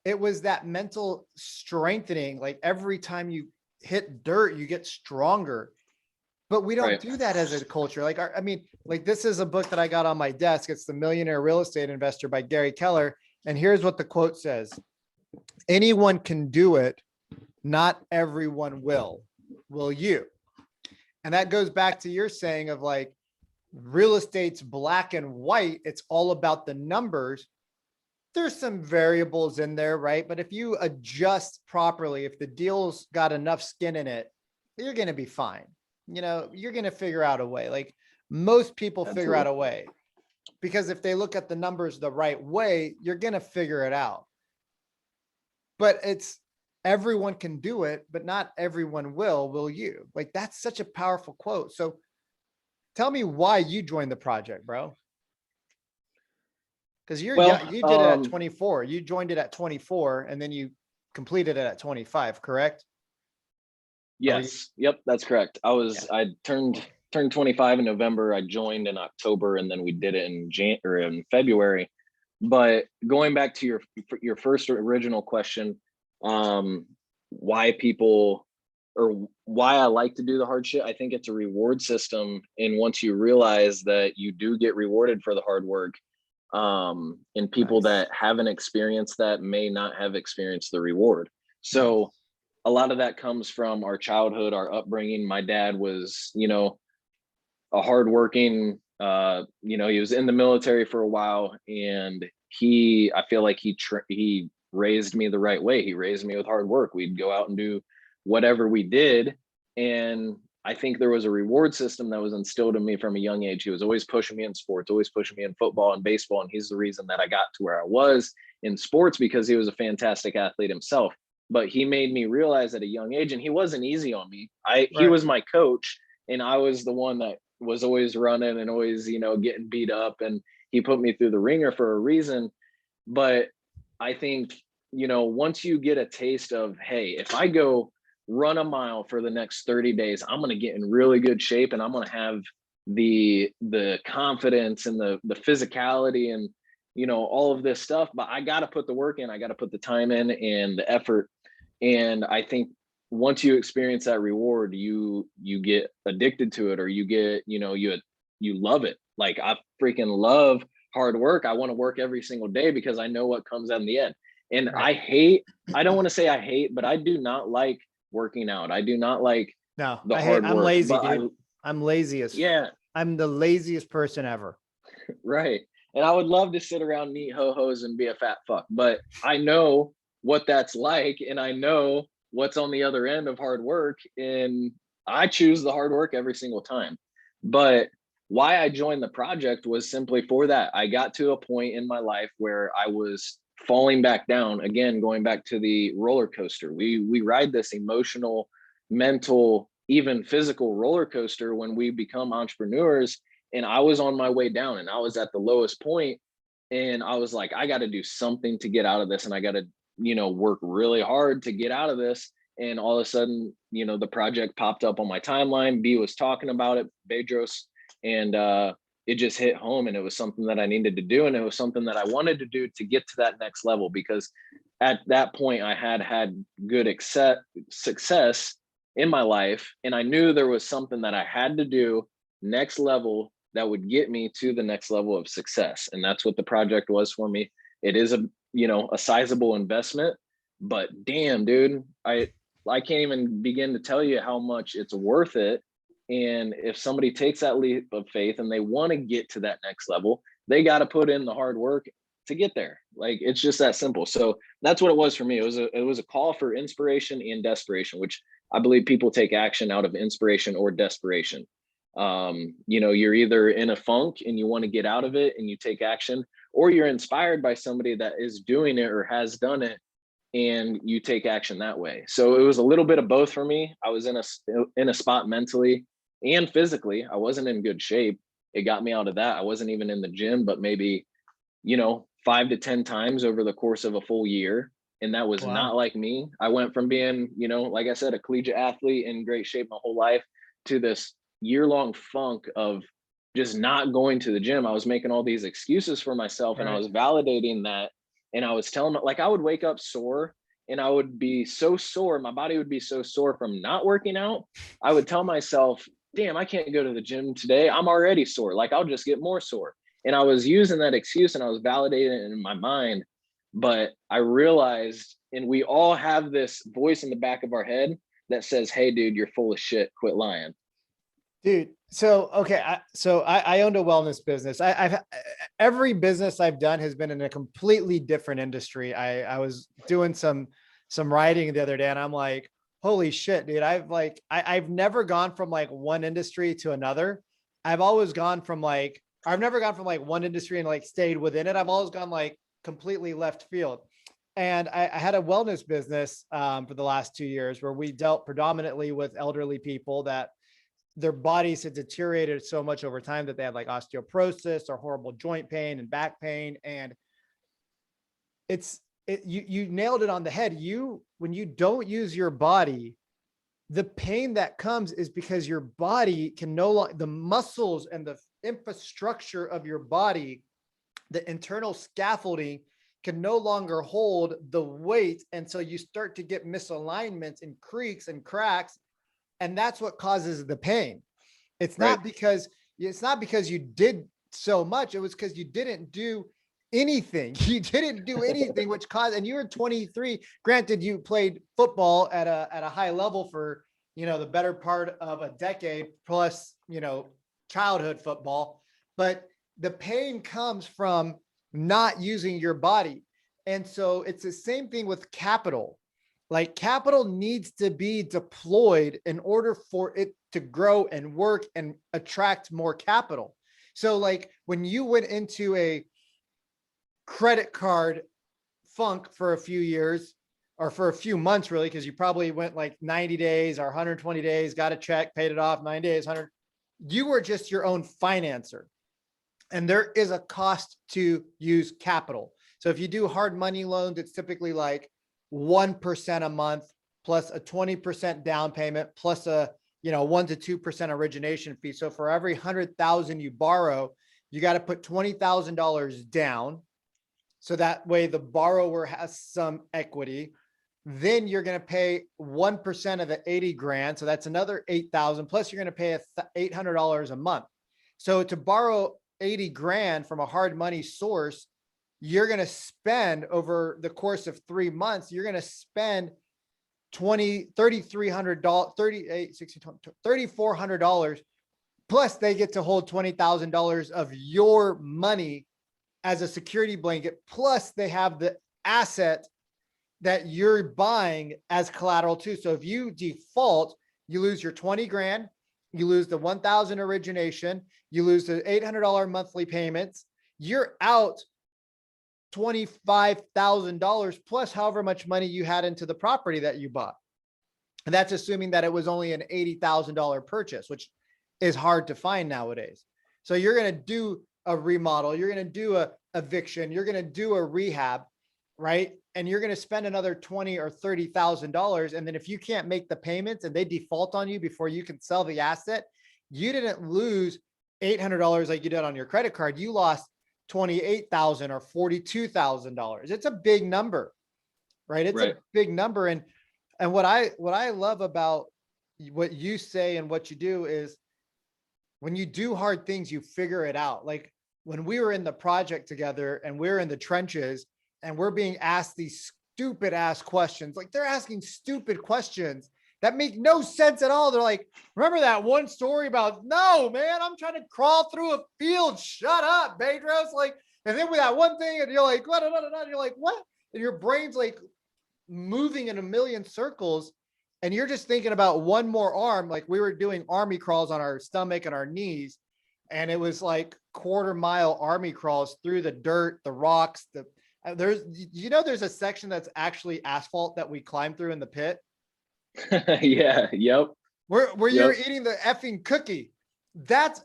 it was that mental strengthening. Like every time you hit dirt, you get stronger. But we don't do that as a culture. Like, I mean, like this is a book that I got on my desk. It's The Millionaire Real Estate Investor by Gary Keller. And here's what the quote says. Anyone can do it. Not everyone will you? And that goes back to your saying of like, real estate's black and white. It's all about the numbers. There's some variables in there, right? But if you adjust properly, if the deal's got enough skin in it, you're going to be fine. You're going to figure out a way. Like most people figure out a way, because if they look at the numbers the right way, you're going to figure it out. But it's everyone can do it, but not everyone will you? Like that's such a powerful quote. So tell me why you joined the project, bro. Because you did it at 24. You joined it at 24 and then you completed it at 25, correct? Yes. Yep, that's correct. I turned 25 in November. I joined in October, and then we did it in February. But going back to your first original question, why people, or why I like to do the hard shit, I think it's a reward system. And once you realize that you do get rewarded for the hard work, and people that haven't experienced that may not have experienced the reward. So a lot of that comes from our childhood, our upbringing. My dad was, a hardworking, he was in the military for a while, and I feel like he raised me the right way. He raised me with hard work. We'd go out and do whatever we did. And I think there was a reward system that was instilled in me from a young age. He was always pushing me in sports, always pushing me in football and baseball. And he's the reason that I got to where I was in sports, because he was a fantastic athlete himself. But he made me realize at a young age, and he wasn't easy on me. He was my coach, and I was the one that was always running and always, getting beat up. And he put me through the ringer for a reason. But I think, once you get a taste of, hey, if I go run a mile for the next 30 days, I'm going to get in really good shape, and I'm going to have the confidence and the physicality and, all of this stuff. But I got to put the work in. I got to put the time in and the effort. And I think once you experience that reward, you get addicted to it, or you get, you love it. Like I freaking love hard work. I want to work every single day because I know what comes out in the end. And I don't want to say I hate, but I do not like working out. I do not like the hard work. I'm lazy, dude. I'm laziest. Yeah. I'm the laziest person ever. Right. And I would love to sit around and eat ho-hos and be a fat fuck, but I know what that's like, and I know what's on the other end of hard work, and I choose the hard work every single time. But why I joined the project was simply for that. I got to a point in my life where I was falling back down again, going back to the roller coaster. We ride this emotional, mental, even physical roller coaster when we become entrepreneurs. And I was on my way down, and I was at the lowest point, and I was like, I got to do something to get out of this, and I got to, work really hard to get out of this. And all of a sudden, the project popped up on my timeline. B was talking about it, Bedros, and it just hit home, and it was something that I needed to do, and it was something that I wanted to do to get to that next level, because at that point I had good success in my life, and I knew there was something that I had to do next level that would get me to the next level of success. And that's what the project was for me. It is a sizable investment, but damn, dude, I can't even begin to tell you how much it's worth it. And if somebody takes that leap of faith and they want to get to that next level, they got to put in the hard work to get there. Like, it's just that simple. So that's what it was for me. It was a call for inspiration and desperation, which I believe people take action out of inspiration or desperation. You're either in a funk and you want to get out of it and you take action, or you're inspired by somebody that is doing it or has done it, and you take action that way. So it was a little bit of both for me. I was in a spot mentally and physically. I wasn't in good shape. It got me out of that. I wasn't even in the gym, but maybe, 5 to 10 times over the course of a full year. And that was Wow. not like me. I went from being, like I said, a collegiate athlete in great shape my whole life, to this year-long funk of just not going to the gym. I was making all these excuses for myself, and I Right. was validating that. And I was telling, like, I would wake up sore, and I would be so sore. My body would be so sore from not working out. I would tell myself, damn, I can't go to the gym today. I'm already sore. Like, I'll just get more sore. And I was using that excuse, and I was validating it in my mind. But I realized, and we all have this voice in the back of our head that says, hey, dude, you're full of shit. Quit lying. Dude, so okay, I owned a wellness business. I've every business I've done has been in a completely different industry. I was doing some writing the other day, and I'm like, holy shit, dude! I've never gone from like one industry to another. I've never gone from like one industry and like stayed within it. I've always gone like completely left field. And I had a wellness business for the last 2 years where we dealt predominantly with elderly people that their bodies had deteriorated so much over time that they had like osteoporosis or horrible joint pain and back pain. And you nailed it on the head. When you don't use your body, the pain that comes is because your body can no longer, the muscles and the infrastructure of your body, the internal scaffolding can no longer hold the weight. And so you start to get misalignments and creaks and cracks. And that's what causes the pain. It's not because you did so much. It was because you didn't do anything. You didn't do anything, which caused, and you were 23. Granted, you played football at a high level for, the better part of a decade plus, childhood football. But the pain comes from not using your body. And so it's the same thing with capital. Like, capital needs to be deployed in order for it to grow and work and attract more capital. So like when you went into a credit card funk for a few years or for a few months, really, because you probably went like 90 days or 120 days, got a check, paid it off, 9 days, 100, you were just your own financer. And there is a cost to use capital. So if you do hard money loans, it's typically like 1% a month plus a 20% down payment plus a 1 to 2% origination fee. So for every 100,000 you borrow, you got to put $20,000 down. So that way the borrower has some equity. Then you're going to pay 1% of the 80 grand. So that's another 8,000 plus you're going to pay $800 a month. So to borrow 80 grand from a hard money source, you're going to spend over the course of 3 months, you're going to spend $3,400 plus they get to hold $20,000 of your money as a security blanket. Plus they have the asset that you're buying as collateral too. So if you default, you lose your 20 grand, you lose the 1,000 origination, you lose the $800 monthly payments, you're out $25,000 plus however much money you had into the property that you bought. And that's assuming that it was only an $80,000 purchase, which is hard to find nowadays. So you're going to do a remodel, you're going to do a eviction, you're going to do a rehab, right? And you're going to spend another $20,000 or $30,000. And then if you can't make the payments and they default on you before you can sell the asset, you didn't lose $800 like you did on your credit card. You lost $28,000 or $42,000. It's a big number, right? It's a big number. And what I love about what you say and what you do is when you do hard things, you figure it out. Like when we were in the project together and we're in the trenches and we're being asked these stupid ass questions, like they're asking stupid questions that make no sense at all. They're like, remember that one story about, no, man, I'm trying to crawl through a field. Shut up, Bedros. Like, and then with that one thing, and you're like, blah, blah, blah, blah, and you're like, what? And your brain's like moving in a million circles. And you're just thinking about one more arm. Like we were doing army crawls on our stomach and our knees. And it was like 1/4 mile army crawls through the dirt, the rocks, there's a section that's actually asphalt that we climbed through in the pit. Yeah. Yep. Where you're eating the effing cookie. That's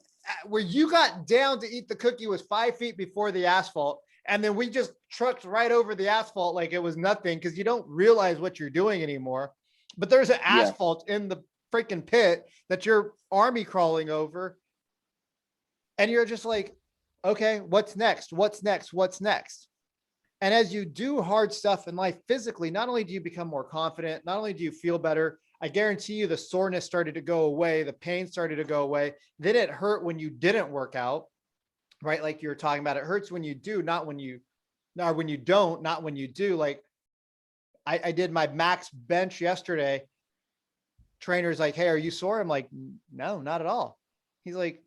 where you got down to eat the cookie was 5 feet before the asphalt. And then we just trucked right over the asphalt like it was nothing because you don't realize what you're doing anymore. But there's an asphalt in the freaking pit that you're army crawling over. And you're just like, okay, what's next? What's next? What's next? And as you do hard stuff in life physically, not only do you become more confident, not only do you feel better, I guarantee you the soreness started to go away. The pain started to go away. Then it hurt when you didn't work out, right? Like you were talking about, it hurts when you do, not when you, or when you don't, not when you do. Like I did my max bench yesterday. Trainer's like, hey, are you sore? I'm like, no, not at all. He's like,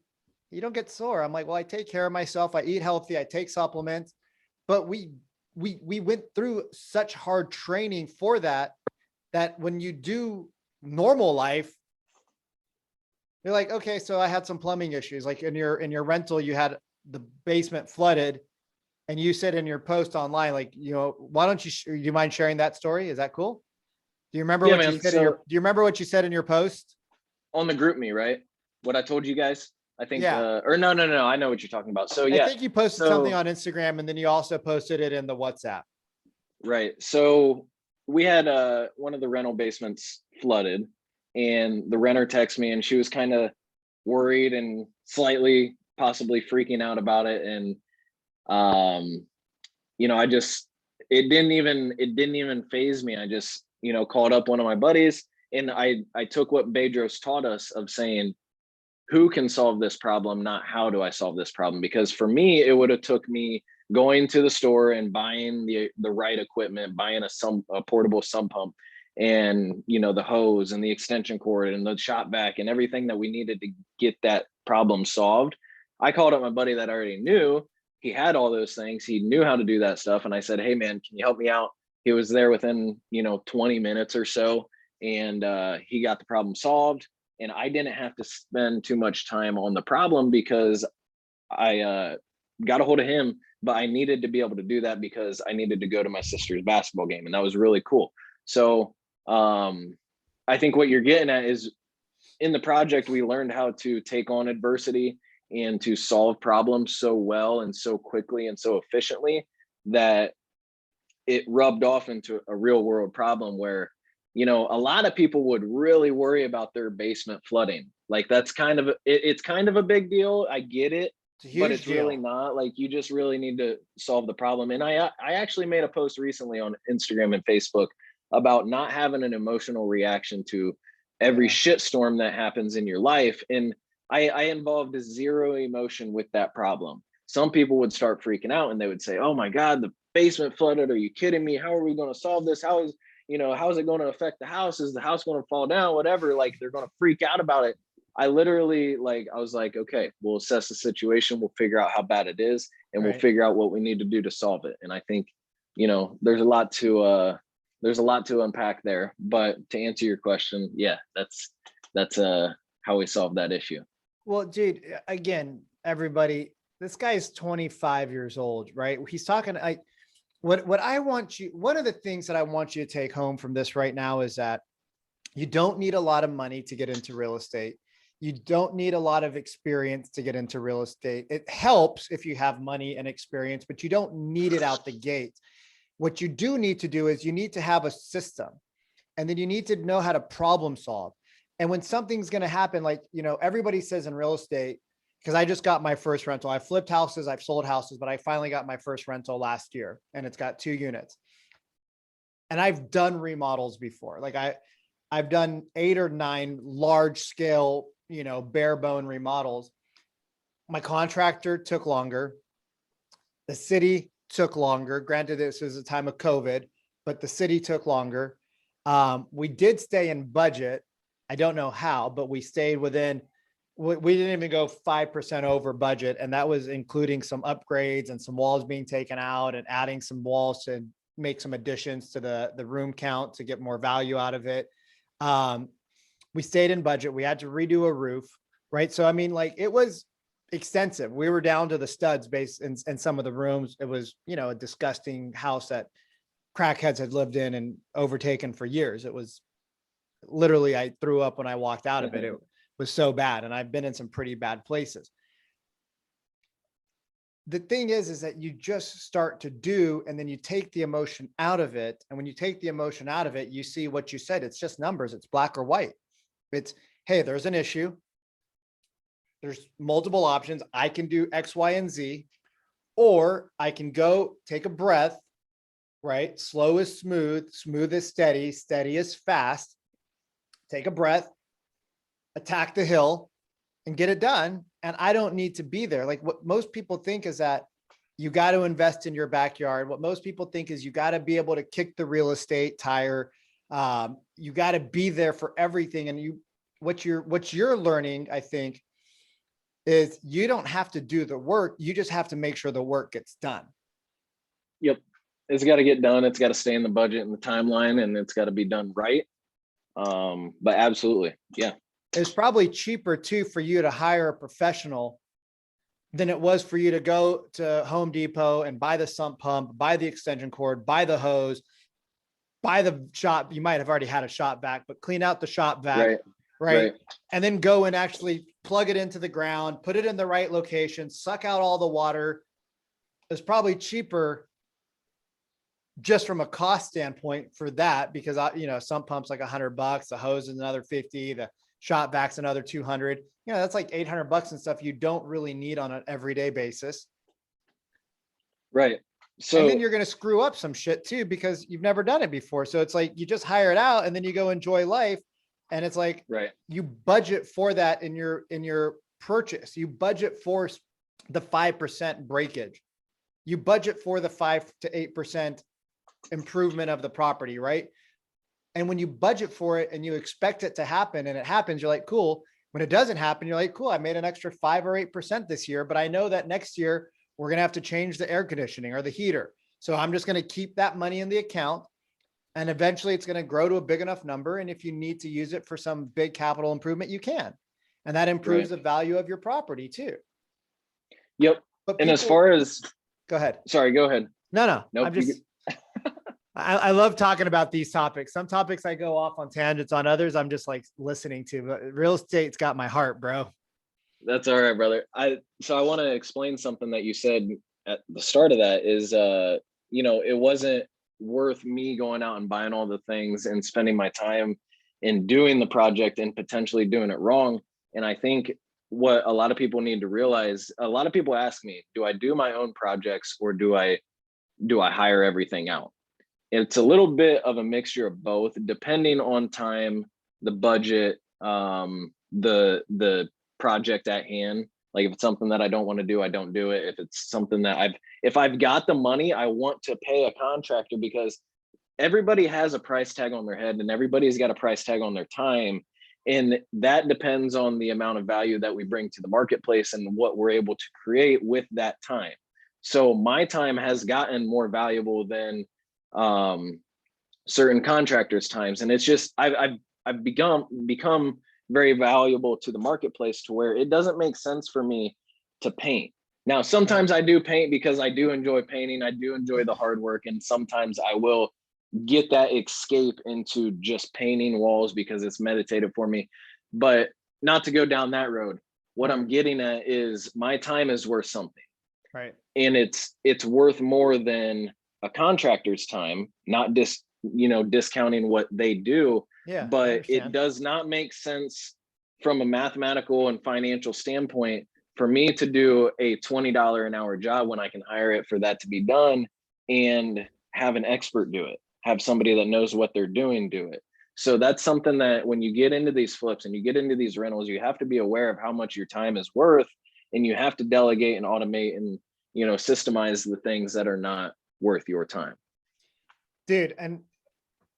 you don't get sore. I'm like, well, I take care of myself. I eat healthy. I take supplements, but we went through such hard training for that when you do normal life, you're like, okay, so I had some plumbing issues. Like in your rental, you had the basement flooded and you said in your post online, like, why don't you, do you mind sharing that story? Is that cool? Do you remember what you said do you remember what you said in your post? On the group me, right? What I told you guys? I think, yeah. Or no, I know what you're talking about. So yeah. I think you posted something on Instagram and then you also posted it in the WhatsApp. Right. So we had one of the rental basements flooded and the renter texted me and she was kind of worried and slightly possibly freaking out about it. And, it didn't even faze me. I just, called up one of my buddies and I took what Bedros taught us of saying, who can solve this problem, not how do I solve this problem? Because for me, it would have took me going to the store and buying the right equipment, buying a portable sump pump and, the hose and the extension cord and the shop vac and everything that we needed to get that problem solved. I called up my buddy that I already knew. He had all those things. He knew how to do that stuff. And I said, hey man, can you help me out? He was there within, 20 minutes or so. And he got the problem solved. And I didn't have to spend too much time on the problem because I got a hold of him, but I needed to be able to do that because I needed to go to my sister's basketball game. And that was really cool. So I think what you're getting at is in the project, we learned how to take on adversity and to solve problems so well and so quickly and so efficiently that it rubbed off into a real world problem where, a lot of people would really worry about their basement flooding. Like that's it's kind of a big deal. I get it, but it's really not. Like you just really need to solve the problem. And I actually made a post recently on Instagram and Facebook about not having an emotional reaction to every shitstorm that happens in your life. And I involved zero emotion with that problem. Some people would start freaking out and they would say, oh my God, the basement flooded. Are you kidding me? How are we going to solve this? How is it going to affect the house? Is the house going to fall down? Whatever, like they're going to freak out about it. I literally like, I was like, okay, we'll assess the situation. We'll figure out how bad it is, and we'll Right. figure out what we need to do to solve it. And I think, there's a lot to unpack there, but to answer your question, yeah, that's how we solve that issue. Well, dude, again, everybody, this guy's 25 years old, right? He's talking, what I want you, one of the things that I want you to take home from this right now is that you don't need a lot of money to get into real estate. You don't need a lot of experience to get into real estate. It helps if you have money and experience, but you don't need it out the gate. What you do need to do is you need to have a system, and then you need to know how to problem solve. And when something's going to happen, like, everybody says in real estate, because I just got my first rental. I've flipped houses, I've sold houses, but I finally got my first rental last year, and it's got 2 units. And I've done remodels before. Like I've done 8 or 9 large scale, bare bone remodels. My contractor took longer. The city took longer. Granted, this was a time of COVID, but the city took longer. We did stay in budget. I don't know how, but we stayed within, we didn't even go 5% over budget. And that was including some upgrades and some walls being taken out and adding some walls to make some additions to the room count to get more value out of it. We stayed in budget. We had to redo a roof, right? So, I mean, like, it was extensive. We were down to the studs based in some of the rooms. It was, a disgusting house that crackheads had lived in and overtaken for years. It was literally, I threw up when I walked out of it. It was so bad. And I've been in some pretty bad places. The thing is that you just start to do, and then you take the emotion out of it. And when you take the emotion out of it, you see what you said. It's just numbers. It's black or white. It's, hey, there's an issue. There's multiple options. I can do X, Y, and Z, or I can go take a breath, right? Slow is smooth, smooth is steady, steady is fast. Take a breath, attack the hill, and get it done. And I don't need to be there. Like, what most people think is that you got to invest in your backyard. What most people think is you got to be able to kick the real estate tire. You got to be there for everything. And what you're learning, I think, is you don't have to do the work. You just have to make sure the work gets done. Yep. It's got to get done. It's got to stay in the budget and the timeline, and it's got to be done right. But absolutely. Yeah. It's probably cheaper too for you to hire a professional than it was for you to go to Home Depot and buy the sump pump, buy the extension cord, buy the hose, buy the shop. You might have already had a shop vac, but clean out the shop vac, right? And then go and actually plug it into the ground, put it in the right location, suck out all the water. It's probably cheaper just from a cost standpoint for that, because sump pump's like $100, the hose is another 50, the shop vacs another 200. That's like $800 and stuff you don't really need on an everyday basis. Right. So, and then you're going to screw up some shit too, because you've never done it before. So it's like, you just hire it out and then you go enjoy life. And it's like, you budget for that in your purchase. You budget for the 5% breakage. You budget for the 5 to 8% improvement of the property, right? And when you budget for it and you expect it to happen and it happens, you're like, cool. When it doesn't happen, you're like, cool, I made an extra 5 or 8% this year, but I know that next year we're going to have to change the air conditioning or the heater. So I'm just going to keep that money in the account, and eventually it's going to grow to a big enough number. And if you need to use it for some big capital improvement, you can. And that improves the value of your property too. Yep. But and as far as, go ahead. Sorry, go ahead. No, nope, I'm just, I love talking about these topics. Some topics I go off on tangents on, others I'm just like listening to, but real estate's got my heart, bro. That's all right, brother. So I want to explain something that you said at the start of that is, it wasn't worth me going out and buying all the things and spending my time in doing the project and potentially doing it wrong. And I think what a lot of people need to realize, a lot of people ask me, do I do my own projects or do I hire everything out? It's a little bit of a mixture of both, depending on time, the budget, the project at hand. Like if it's something that I don't want to do, I don't do it. If it's something that if I've got the money, I want to pay a contractor, because everybody has a price tag on their head and everybody's got a price tag on their time. And that depends on the amount of value that we bring to the marketplace and what we're able to create with that time. So my time has gotten more valuable than certain contractors' times. And it's just, I've become very valuable to the marketplace to where it doesn't make sense for me to paint. Now, sometimes I do paint because I do enjoy painting. I do enjoy the hard work. And sometimes I will get that escape into just painting walls because it's meditative for me. But not to go down that road. What I'm getting at is my time is worth something. Right. And it's worth more than a contractor's time, not discounting what they do. Yeah. But it does not make sense from a mathematical and financial standpoint for me to do a $20 an hour job when I can hire it for that to be done and have an expert do it, have somebody that knows what they're doing do it. So that's something that when you get into these flips and you get into these rentals, you have to be aware of how much your time is worth, and you have to delegate and automate and, systemize the things that are not worth your time. Dude. And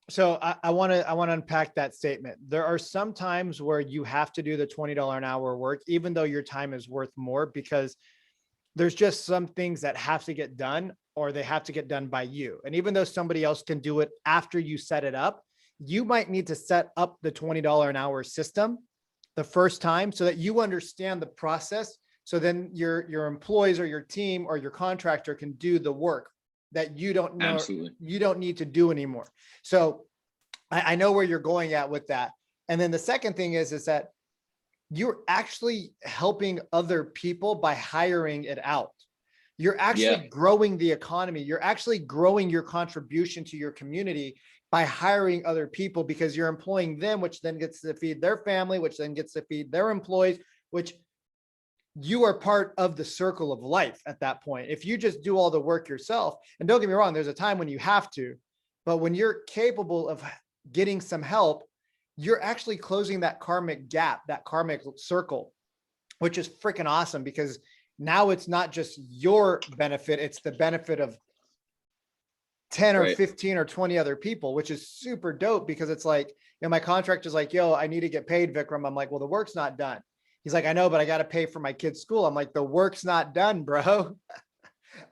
so I want to unpack that statement. There are some times where you have to do the $20 an hour work, even though your time is worth more, because there's just some things that have to get done, or they have to get done by you. And even though somebody else can do it after you set it up, you might need to set up the $20 an hour system the first time so that you understand the process. So then your employees or your team or your contractor can do the work that you don't know, Absolutely. you don't need to do anymore. So I know where you're going at with that. And then the second thing is that you're actually helping other people by hiring it out. You're actually growing the economy. You're actually growing your contribution to your community by hiring other people, because you're employing them, which then gets to feed their family, which then gets to feed their employees, which you are part of the circle of life at that point. If you just do all the work yourself, and don't get me wrong, there's a time when you have to, but when you're capable of getting some help, you're actually closing that karmic gap, that karmic circle, which is freaking awesome, because now it's not just your benefit, it's the benefit of 10 or 15 or 20 other people, which is super dope, because it's like, my contractor's like, yo, I need to get paid, Vikram. I'm like, well, the work's not done. He's like, I know, but I got to pay for my kid's school. I'm like, the work's not done, bro.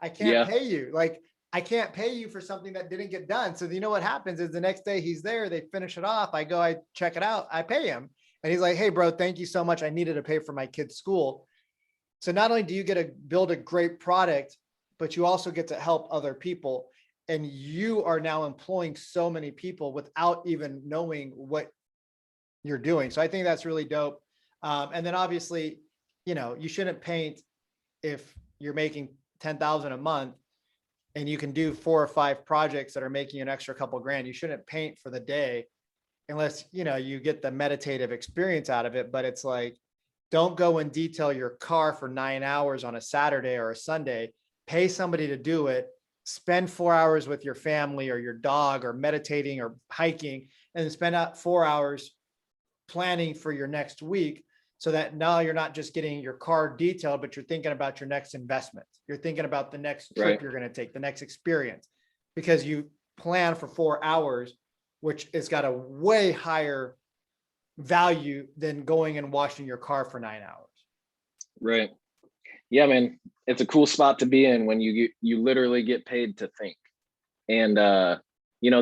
I can't pay you. Like, I can't pay you for something that didn't get done. So you know what happens is the next day he's there, they finish it off. I go, I check it out, I pay him. And he's like, hey bro, thank you so much. I needed to pay for my kid's school. So not only do you get to build a great product, but you also get to help other people. And you are now employing so many people without even knowing what you're doing. So I think that's really dope. And then obviously, you shouldn't paint if you're making 10,000 a month and you can do 4 or 5 projects that are making an extra couple grand. You shouldn't paint for the day unless, you get the meditative experience out of it. But it's like, don't go and detail your car for 9 hours on a Saturday or a Sunday. Pay somebody to do it. Spend 4 hours with your family or your dog or meditating or hiking, and then spend out 4 hours planning for your next week, so that now you're not just getting your car detailed, but you're thinking about your next investment. You're thinking about the next trip you're going to take, the next experience, because you plan for 4 hours, which has got a way higher value than going and washing your car for 9 hours. Right. Yeah, man, it's a cool spot to be in when you literally get paid to think. And,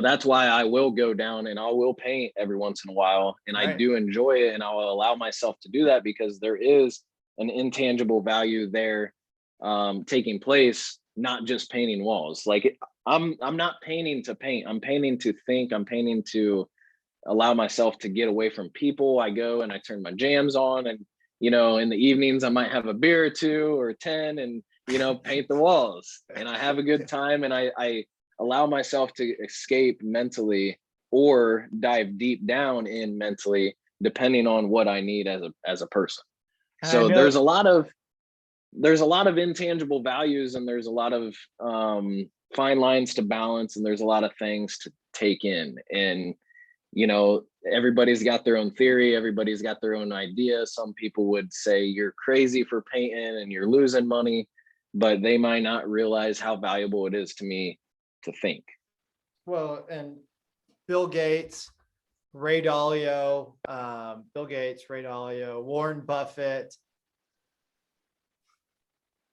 that's why I will go down and I will paint every once in a while. And I do enjoy it. And I'll allow myself to do that because there is an intangible value there taking place, not just painting walls. Like I'm not painting to paint. I'm painting to think. I'm painting to allow myself to get away from people. I go and I turn my jams on, and, in the evenings I might have a beer or 2 or 10 and, paint the walls, and I have a good time. And I allow myself to escape mentally or dive deep down in mentally, depending on what I need as a person. So there's a lot of intangible values, and there's a lot of fine lines to balance, and there's a lot of things to take in. And everybody's got their own theory, everybody's got their own idea. Some people would say you're crazy for painting and you're losing money, but they might not realize how valuable it is to me to think. Well, and Bill Gates, Ray Dalio, Bill Gates, Ray Dalio, Warren Buffett.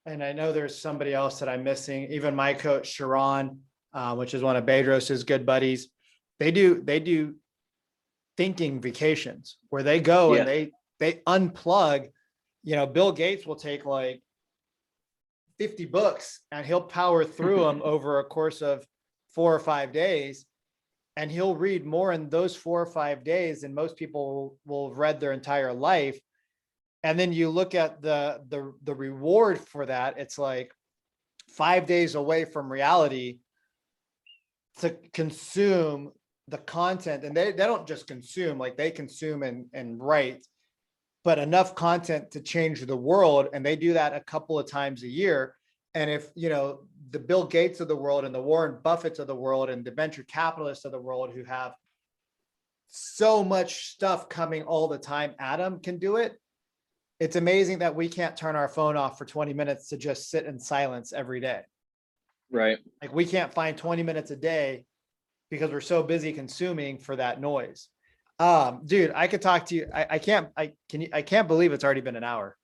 And I know there's somebody else that I'm missing, even my coach, Sharon, which is one of Bedros's good buddies. They do thinking vacations where they go and Yeah. they unplug. You know, Bill Gates will take like 50 books and he'll power through them over a course of 4 or 5 days. And he'll read more in those 4 or 5 days than most people will have read their entire life. And then you look at the reward for that. It's like 5 days away from reality to consume the content. And they don't just consume, like they consume and write, but enough content to change the world. And they do that a couple of times a year. And if, you know, the Bill Gates of the world and the Warren Buffetts of the world and the venture capitalists of the world who have so much stuff coming all the time at them can do it, it's amazing that we can't turn our phone off for 20 minutes to just sit in silence every day. Right. Like we can't find 20 minutes a day because we're so busy consuming for that noise. Dude, I could talk to you. I can't believe it's already been an hour.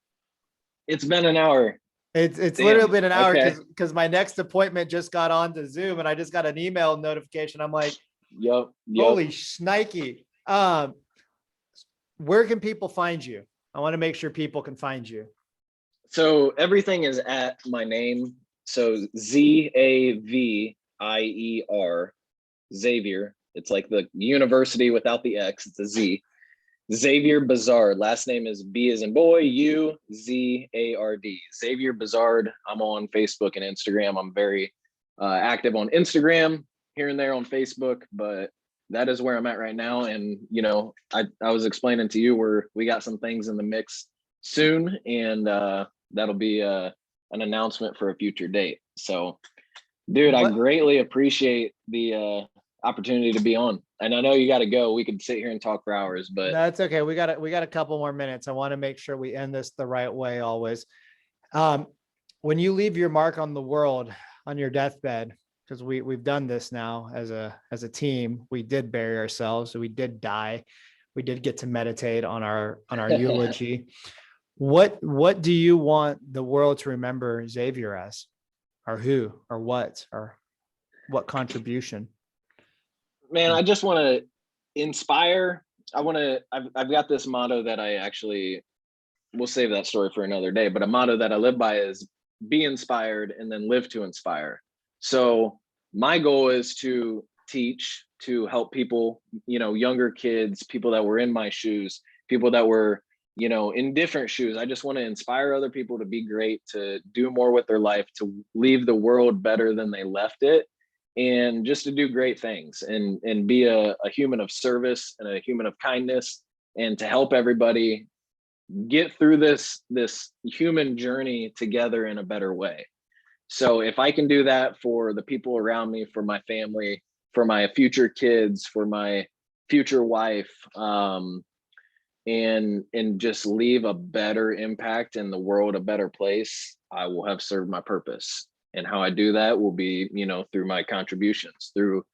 It's been an hour. It's Damn. literally been an hour Okay. because my next appointment just got on to Zoom and I just got an email notification. I'm like, Yep. holy shnikey. Where can people find you? I want to make sure people can find you. So everything is at my name. So Xavier, Xavier. It's like the university without the X. It's a Z. Xavier Buzzard. Last name is B as in boy, U-Z-A-R-D. Xavier Buzzard. I'm on Facebook and Instagram. I'm very active on Instagram, here and there on Facebook, but that is where I'm at right now. And, you know, I was explaining to you where we got some things in the mix soon, and that'll be an announcement for a future date. So, dude, I greatly appreciate the opportunity to be on. And I know you got to go. We could sit here and talk for hours, but that's okay. We got a couple more minutes. I want to make sure we end this the right way always. When you leave your mark on the world on your deathbed, because we've done this now as a team, we did bury ourselves, so we did die. We did get to meditate on our eulogy. What do you want the world to remember Xavier as, or who, or what contribution? Man, I just want to inspire. I've got this motto that we'll save that story for another day, but a motto that I live by is be inspired and then live to inspire. So my goal is to teach, to help people, you know, younger kids, people that were in my shoes, people that were, you know, in different shoes. I just want to inspire other people to be great, to do more with their life, to leave the world better than they left it, and just to do great things and be a human of service and a human of kindness, and to help everybody get through this human journey together in a better way. So if I can do that for the people around me, for my family, for my future kids, for my future wife, and just leave a better impact in the world, a better place, I will have served my purpose. And how I do that will be, you know, through my contributions, through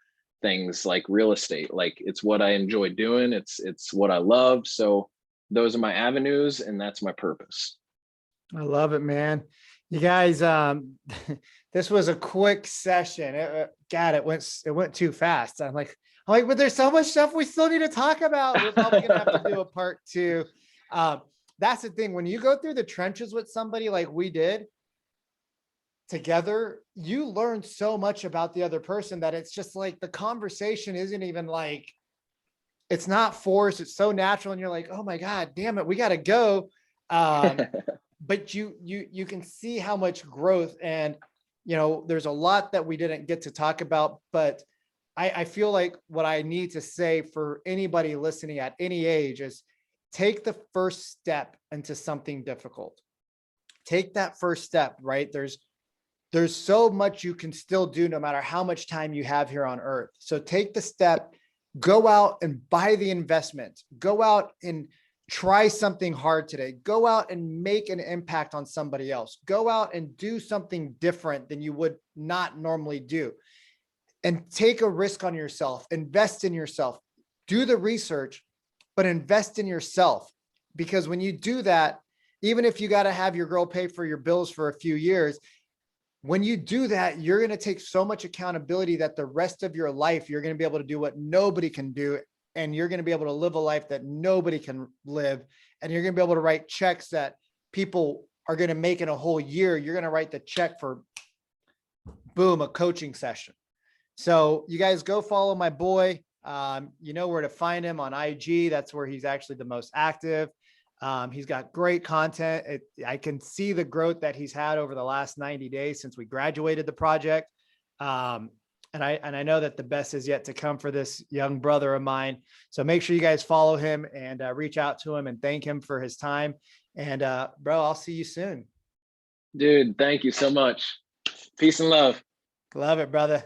things like real estate. Like, it's what I enjoy doing. It's what I love. So those are my avenues, and that's my purpose. I love it, man. You guys, this was a quick session. God, it went too fast. I'm like, but there's so much stuff we still need to talk about. We're probably gonna have to do a part 2. That's the thing. When you go through the trenches with somebody like we did together, you learn so much about the other person that it's just like the conversation isn't even like, it's not forced. It's so natural. And you're like, oh my God, damn it, we got to go. But you can see how much growth, and, you know, there's a lot that we didn't get to talk about, but I feel like what I need to say for anybody listening at any age is take the first step into something difficult. Take that first step, right? There's so much you can still do no matter how much time you have here on earth. So take the step, go out and buy the investment, go out and try something hard today, go out and make an impact on somebody else, go out and do something different than you would not normally do, and take a risk on yourself, invest in yourself, do the research, but invest in yourself. Because when you do that, even if you got to have your girl pay for your bills for a few years, when you do that, you're going to take so much accountability that the rest of your life, you're going to be able to do what nobody can do. And you're going to be able to live a life that nobody can live. And you're going to be able to write checks that people are going to make in a whole year. You're going to write the check for, boom, a coaching session. So you guys go follow my boy. You know where to find him on IG. That's where he's actually the most active. He's got great content. I can see the growth that he's had over the last 90 days since we graduated the project. And I know that the best is yet to come for this young brother of mine. So make sure you guys follow him and reach out to him and thank him for his time. And bro, I'll see you soon. Dude, thank you so much. Peace and love. Love it, brother.